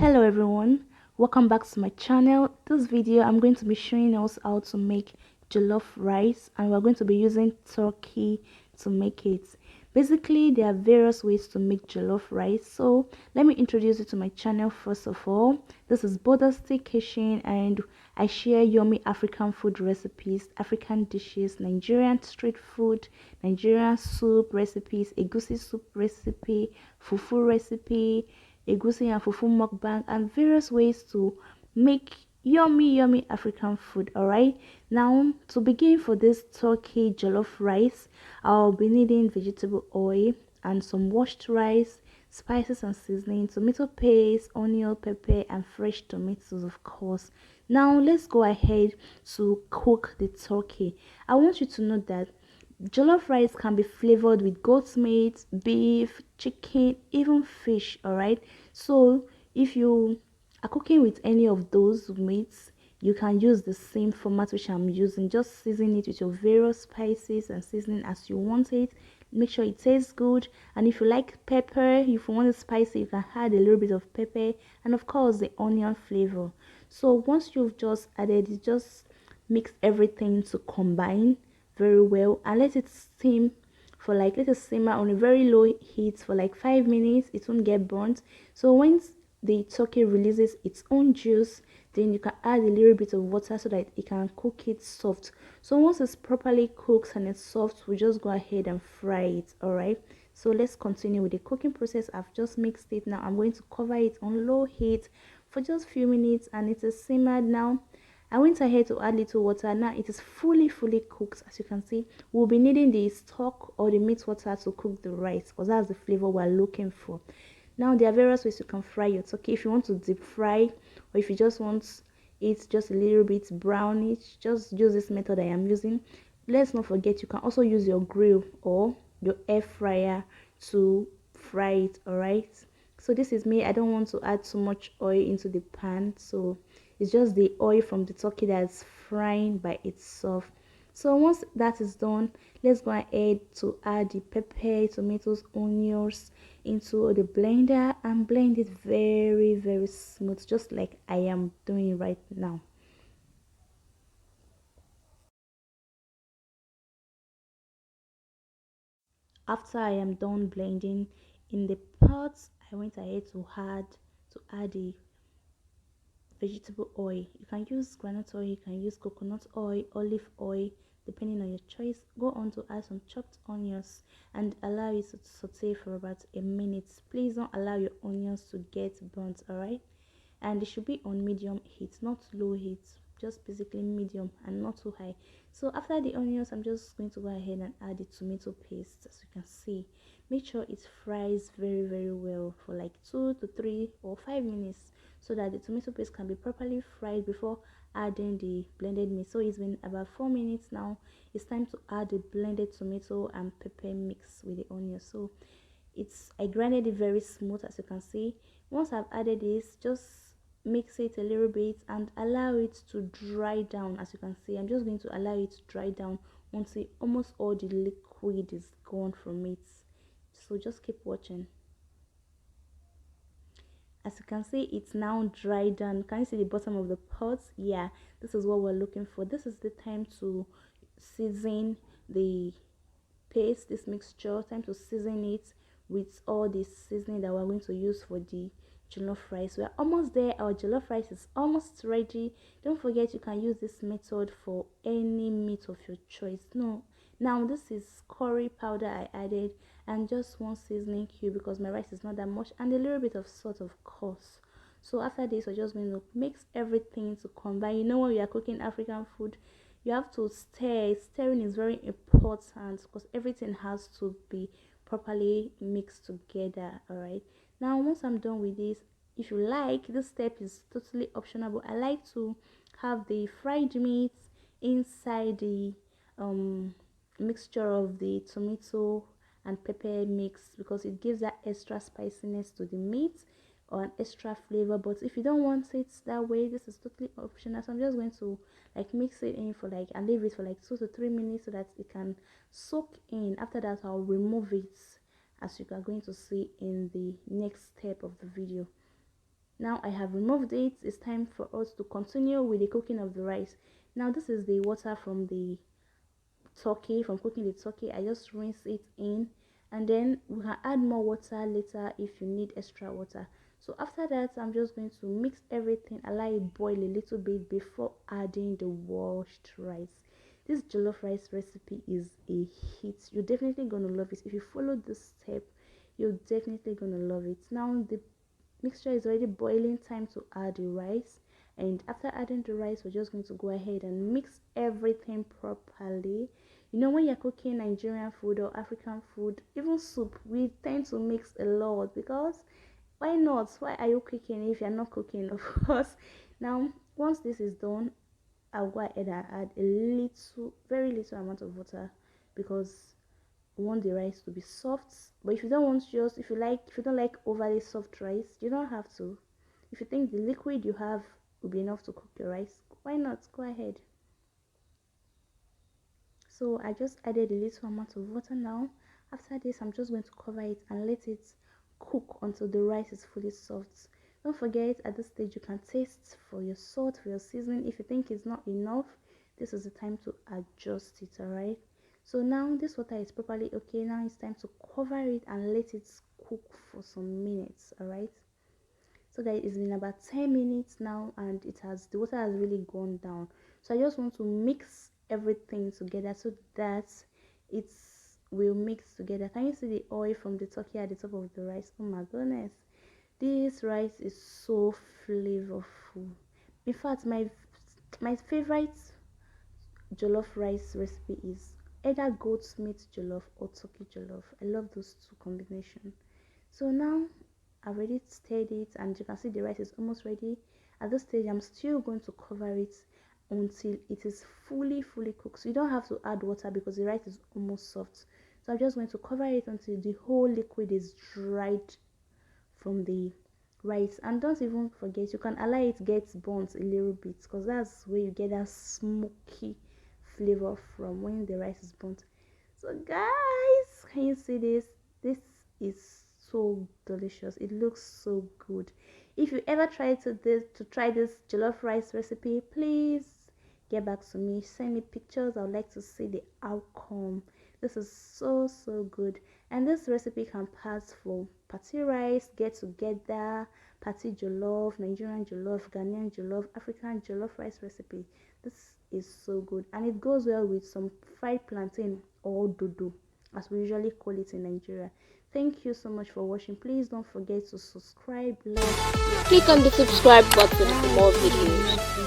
Hello everyone, welcome back to my channel. This video I'm going to be showing us how to make jollof rice, and we're going to be using turkey to make it. Basically there are various ways to make jollof rice, so let me introduce you to my channel. First of all, this is Bodastic Kitchen, and I share yummy African food recipes, African dishes, Nigerian street food, Nigerian soup recipes, egusi soup recipe, fufu recipe, egusi and fufu mukbang, and various ways to make yummy African food. All right, now to begin, for this turkey jollof rice, I'll be needing vegetable oil and some washed rice, spices and seasoning, tomato paste, onion, pepper, and fresh tomatoes, of course. Now let's go ahead to cook the turkey. I want you to know that jollof rice can be flavored with goat meat, beef, chicken, even fish. All right, so if you are cooking with any of those meats, you can use the same format which I'm using. Just season it with your various spices and seasoning as you want it. Make sure it tastes good, and if you like pepper, if you want it spicy, you can add a little bit of pepper, and of course the onion flavor. So once you've just added it, just mix everything to combine very well and let it steam for like, let it simmer on a very low heat for like 5 minutes. It won't get burnt. So once the turkey releases its own juice, then you can add a little bit of water so that it can cook it soft. So once it's properly cooked and it's soft, we just go ahead and fry it. All right, so let's continue with the cooking process. I've just mixed it. Now I'm going to cover it on low heat for just few minutes, and it is simmered now. I went ahead to add little water. Now it is fully cooked. As you can see, we'll be needing the stock or the meat water to cook the rice, because that's the flavor we're looking for. Now there are various ways you can fry your turkey. If you want to deep fry, or if you just want it just a little bit brownish, just use this method I am using. Let's not forget, you can also use your grill or your air fryer to fry it. All right, so this is me. I don't want to add too much oil into the pan, so it's just the oil from the turkey that's frying by itself. So once that is done, let's go ahead to add the pepper, tomatoes, onions into the blender and blend it very smooth, just like I am doing right now. After I am done blending, in the pot I went ahead to add the vegetable oil. You can use groundnut oil, you can use coconut oil, olive oil, depending on your choice. Go on to add some chopped onions and allow it to saute for about a minute. Please don't allow your onions to get burnt. All right, and it should be on medium heat, not low heat, just basically medium and not too high. So after the onions, I'm just going to go ahead and add the tomato paste. As you can see, make sure it fries very well for like 2 to 3 or 5 minutes, so that the tomato paste can be properly fried before adding the blended meat. So it's been about 4 minutes now. It's time to add the blended tomato and pepper mix with the onion. So I grinded it very smooth, as you can see. Once I've added this, just mix it a little bit and allow it to dry down. As you can see, I'm just going to allow it to dry down until almost all the liquid is gone from it. So just keep watching. As you can see, it's now dried down. Can you see the bottom of the pot? Yeah, this is what we're looking for. This is the time to season the paste, this mixture. Time to season it with all the seasoning that we're going to use for the jollof rice. We're almost there. Our jollof rice is almost ready. Don't forget, you can use this method for any meat of your choice. No, now this is curry powder I added, and just one seasoning cube because my rice is not that much, and a little bit of salt, of course. So after this, we're just going to mix everything to combine. You know, when we are cooking African food, you have to stir. Stirring is very important because everything has to be properly mixed together. All right, now once I'm done with this, if you like, this step is totally optional, but I like to have the fried meat inside the mixture of the tomato and pepper mix, because it gives that extra spiciness to the meat or an extra flavor. But if you don't want it that way, this is totally optional. So I'm just going to like mix it in for like, and leave it for like 2 to 3 minutes so that it can soak in. After that, I'll remove it, as you are going to see in the next step of the video. Now I have removed it. It's time for us to continue with the cooking of the rice. Now this is the water from the turkey, from cooking the turkey. I just rinse it in, and then we can add more water later if you need extra water. So after that, I'm just going to mix everything, allow it boil a little bit before adding the washed rice. This jollof rice recipe is a hit. You're definitely gonna love it. If you follow this step, you're definitely gonna love it. Now the mixture is already boiling, time to add the rice. And after adding the rice, we're just going to go ahead and mix everything properly. You know, when you're cooking Nigerian food or African food, even soup, we tend to mix a lot, because why not? Why are you cooking if you're not cooking? Of course. Now once this is done, I'll go ahead and add a little, very little amount of water, because we want the rice to be soft. But if you don't want, just if you don't like overly soft rice, you don't have to. If you think the liquid you have will be enough to cook your rice, why not? Go ahead. So I just added a little amount of water. Now after this, I'm just going to cover it and let it cook until the rice is fully soft. Don't forget, at this stage you can taste for your salt, for your seasoning. If you think it's not enough, this is the time to adjust it. All right, so now this water is properly okay. Now it's time to cover it and let it cook for some minutes. All right, so guys, it's been about 10 minutes now, and the water has really gone down. So I just want to mix everything together so that it will mix together. Can you see the oil from the turkey at the top of the rice? Oh my goodness, this rice is so flavorful. In fact, my favorite jollof rice recipe is either goat's meat jollof or turkey jollof. I love those two combinations. So now I've already stirred it, and you can see the rice is almost ready. At this stage, I'm still going to cover it until it is fully cooked. So you don't have to add water because the rice is almost soft. So I'm just going to cover it until the whole liquid is dried from the rice. And don't even forget, you can allow it get burnt a little bit, because that's where you get that smoky flavor from, when the rice is burnt. So guys, can you see this? This is so delicious. It looks so good. If you ever try to try this jollof rice recipe, please get back to me, send me pictures. I would like to see the outcome. This is so good, and this recipe can pass for party rice, get together, party jollof, Nigerian jollof, Ghanaian jollof, African jollof rice recipe. This is so good, and it goes well with some fried plantain or dodo, as we usually call it in Nigeria. Thank you so much for watching. Please don't forget to subscribe, like, Click on the subscribe button for more videos.